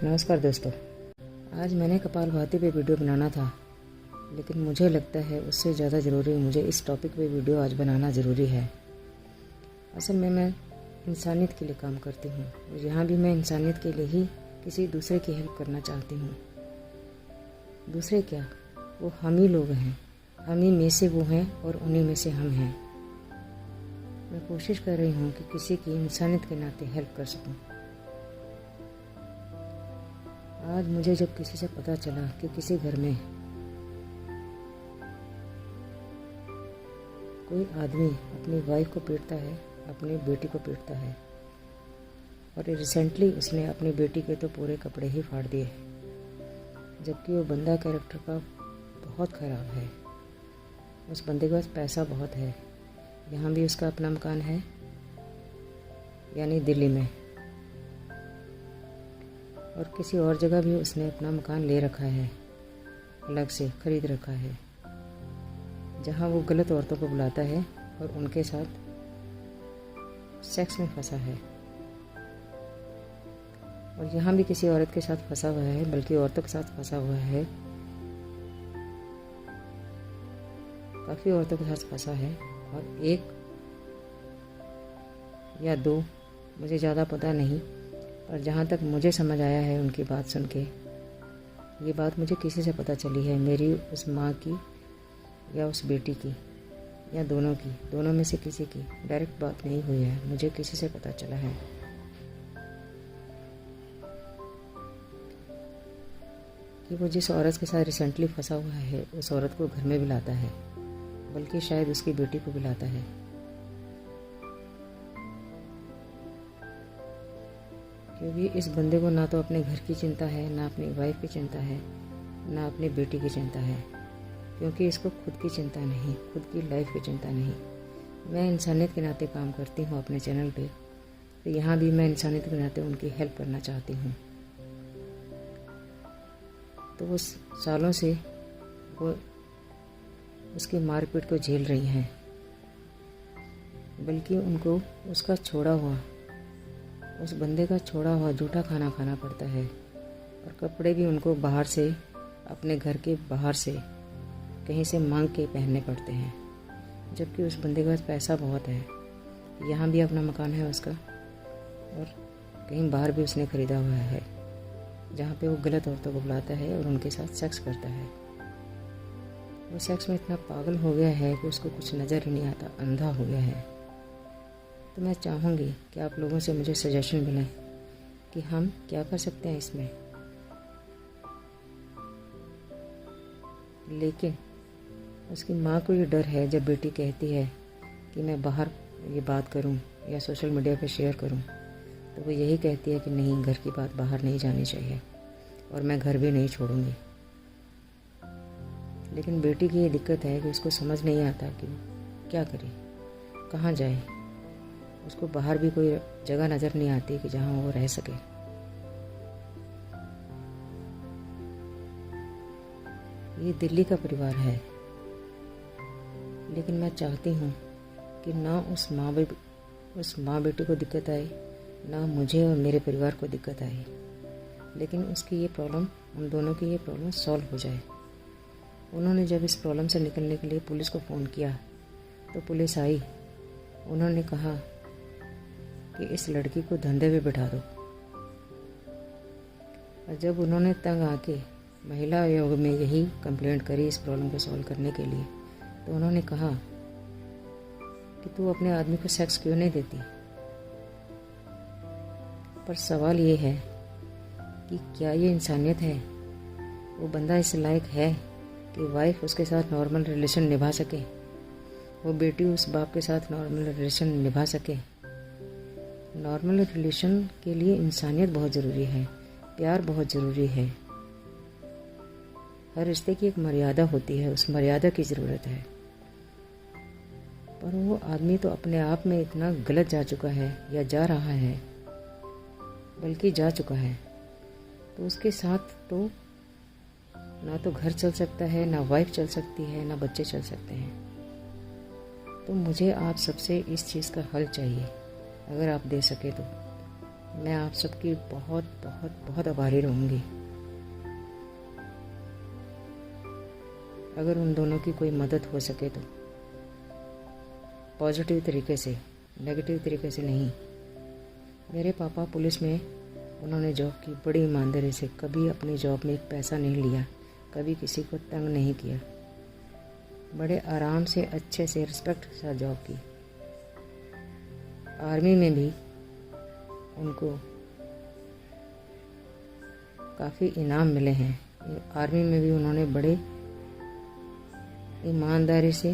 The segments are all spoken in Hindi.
नमस्कार दोस्तों। आज मैंने कपालभाति पे वीडियो बनाना था, लेकिन मुझे लगता है उससे ज़्यादा ज़रूरी मुझे इस टॉपिक पे वीडियो आज बनाना ज़रूरी है। असल में मैं इंसानियत के लिए काम करती हूँ और यहाँ भी मैं इंसानियत के लिए ही किसी दूसरे की हेल्प करना चाहती हूँ। दूसरे क्या, वो हम ही लोग हैं, हम ही में से वो हैं और उन्हीं में से हम हैं। मैं कोशिश कर रही हूँ कि किसी की इंसानियत के नाते हेल्प कर सकूँ। आज मुझे जब किसी से पता चला कि किसी घर में कोई आदमी अपनी वाइफ को पीटता है, अपनी बेटी को पीटता है, और रिसेंटली उसने अपनी बेटी के तो पूरे कपड़े ही फाड़ दिए, जबकि वो बंदा कैरेक्टर का बहुत ख़राब है। उस बंदे के पास पैसा बहुत है, यहाँ भी उसका अपना मकान है, यानी दिल्ली में, और किसी और जगह भी उसने अपना मकान ले रखा है, अलग से ख़रीद रखा है, जहाँ वो गलत औरतों को बुलाता है और उनके साथ सेक्स में फंसा है। और यहाँ भी किसी औरत के साथ फंसा हुआ है, बल्कि औरतों के साथ फंसा हुआ है, काफ़ी औरतों के साथ फंसा है, और एक या दो, मुझे ज़्यादा पता नहीं, और जहाँ तक मुझे समझ आया है उनकी बात सुन के, ये बात मुझे किसी से पता चली है, मेरी उस माँ की या उस बेटी की या दोनों की, दोनों में से किसी की डायरेक्ट बात नहीं हुई है, मुझे किसी से पता चला है कि वो जिस औरत के साथ रिसेंटली फंसा हुआ है उस औरत को घर में बुलाता है, बल्कि शायद उसकी बेटी को बुलाता है। क्योंकि इस बंदे को ना तो अपने घर की चिंता है, ना अपनी वाइफ की चिंता है, ना अपनी बेटी की चिंता है, क्योंकि इसको खुद की चिंता नहीं, खुद की लाइफ की चिंता नहीं। मैं इंसानियत के नाते काम करती हूँ अपने चैनल पे, तो यहाँ भी मैं इंसानियत के नाते उनकी हेल्प करना चाहती हूँ। तो वो सालों से वो उसकी मारपीट को झेल रही हैं, बल्कि उनको उसका छोड़ा हुआ, उस बंदे का छोड़ा हुआ जूठा खाना खाना पड़ता है, और कपड़े भी उनको बाहर से, अपने घर के बाहर से कहीं से मांग के पहनने पड़ते हैं, जबकि उस बंदे के पास पैसा बहुत है। यहाँ भी अपना मकान है उसका, और कहीं बाहर भी उसने ख़रीदा हुआ है, जहाँ पे वो गलत औरतों को बुलाता है और उनके साथ सेक्स करता है। वो सेक्स में इतना पागल हो गया है कि उसको कुछ नज़र ही नहीं आता, अंधा हो गया है। तो मैं चाहूँगी कि आप लोगों से मुझे सजेशन मिले कि हम क्या कर सकते हैं इसमें। लेकिन उसकी माँ को ये डर है, जब बेटी कहती है कि मैं बाहर ये बात करूं या सोशल मीडिया पे शेयर करूं, तो वो यही कहती है कि नहीं, घर की बात बाहर नहीं जानी चाहिए और मैं घर भी नहीं छोड़ूंगी। लेकिन बेटी की ये दिक्कत है कि उसको समझ नहीं आता कि क्या करे, कहाँ जाए। उसको बाहर भी कोई जगह नज़र नहीं आती कि जहाँ वो रह सके। ये दिल्ली का परिवार है, लेकिन मैं चाहती हूँ कि ना उस माँ बेटी को दिक्कत आए, ना मुझे और मेरे परिवार को दिक्कत आए, लेकिन उसकी ये प्रॉब्लम, हम दोनों की ये प्रॉब्लम सॉल्व हो जाए। उन्होंने जब इस प्रॉब्लम से निकलने के लिए पुलिस को फ़ोन किया, तो पुलिस आई। उन्होंने कहा कि इस लड़की को धंधे पे बिठा दो, और जब उन्होंने तंग आके महिला आयोग में यही कंप्लेंट करी इस प्रॉब्लम को सॉल्व करने के लिए, तो उन्होंने कहा कि तू अपने आदमी को सेक्स क्यों नहीं देती। पर सवाल ये है कि क्या ये इंसानियत है? वो बंदा इस लायक है कि वाइफ उसके साथ नॉर्मल रिलेशन निभा सके, वो बेटी उस बाप के साथ नॉर्मल रिलेशन निभा सके? नॉर्मल रिलेशन के लिए इंसानियत बहुत ज़रूरी है, प्यार बहुत ज़रूरी है। हर रिश्ते की एक मर्यादा होती है, उस मर्यादा की ज़रूरत है। पर वो आदमी तो अपने आप में इतना गलत जा चुका है, या जा रहा है, बल्कि जा चुका है, तो उसके साथ तो ना तो घर चल सकता है, ना वाइफ चल सकती है, ना बच्चे चल सकते हैं। तो मुझे आप सबसे इस चीज़ का हल चाहिए, अगर आप दे सके तो। मैं आप सबकी बहुत बहुत बहुत आभारी रहूँगी। अगर उन दोनों की कोई मदद हो सके तो पॉजिटिव तरीके से, नेगेटिव तरीके से नहीं। मेरे पापा पुलिस में उन्होंने जॉब की बड़ी ईमानदारी से, कभी अपनी जॉब में एक पैसा नहीं लिया, कभी किसी को तंग नहीं किया, बड़े आराम से अच्छे से रिस्पेक्ट के साथ जॉब की। आर्मी में भी उनको काफ़ी इनाम मिले हैं। आर्मी में भी उन्होंने बड़े ईमानदारी से,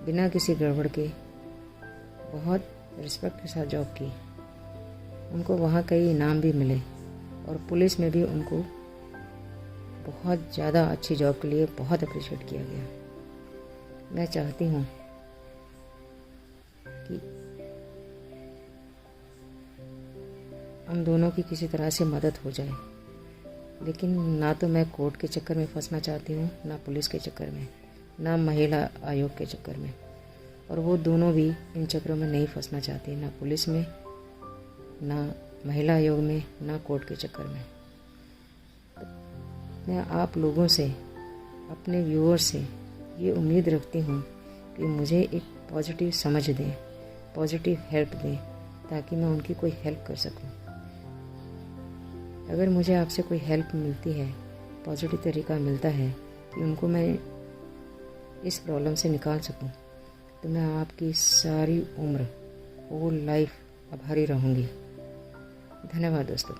बिना किसी गड़बड़ के, बहुत रिस्पेक्ट के साथ जॉब की। उनको वहाँ कई इनाम भी मिले और पुलिस में भी उनको बहुत ज़्यादा अच्छी जॉब के लिए बहुत अप्रिशिएट किया गया। मैं चाहती हूँ कि हम दोनों की किसी तरह से मदद हो जाए, लेकिन ना तो मैं कोर्ट के चक्कर में फंसना चाहती हूँ, ना पुलिस के चक्कर में, ना महिला आयोग के चक्कर में, और वो दोनों भी इन चक्करों में नहीं फंसना चाहती, ना पुलिस में, ना महिला आयोग में, ना कोर्ट के चक्कर में। मैं आप लोगों से, अपने व्यूअर्स से ये उम्मीद रखती हूँ कि मुझे एक पॉजिटिव समझ दें, पॉजिटिव हेल्प दें, ताकि मैं उनकी कोई हेल्प कर सकूँ। अगर मुझे आपसे कोई हेल्प मिलती है, पॉजिटिव तरीका मिलता है कि उनको मैं इस प्रॉब्लम से निकाल सकूं, तो मैं आपकी सारी उम्र, होल लाइफ आभारी रहूँगी। धन्यवाद दोस्तों।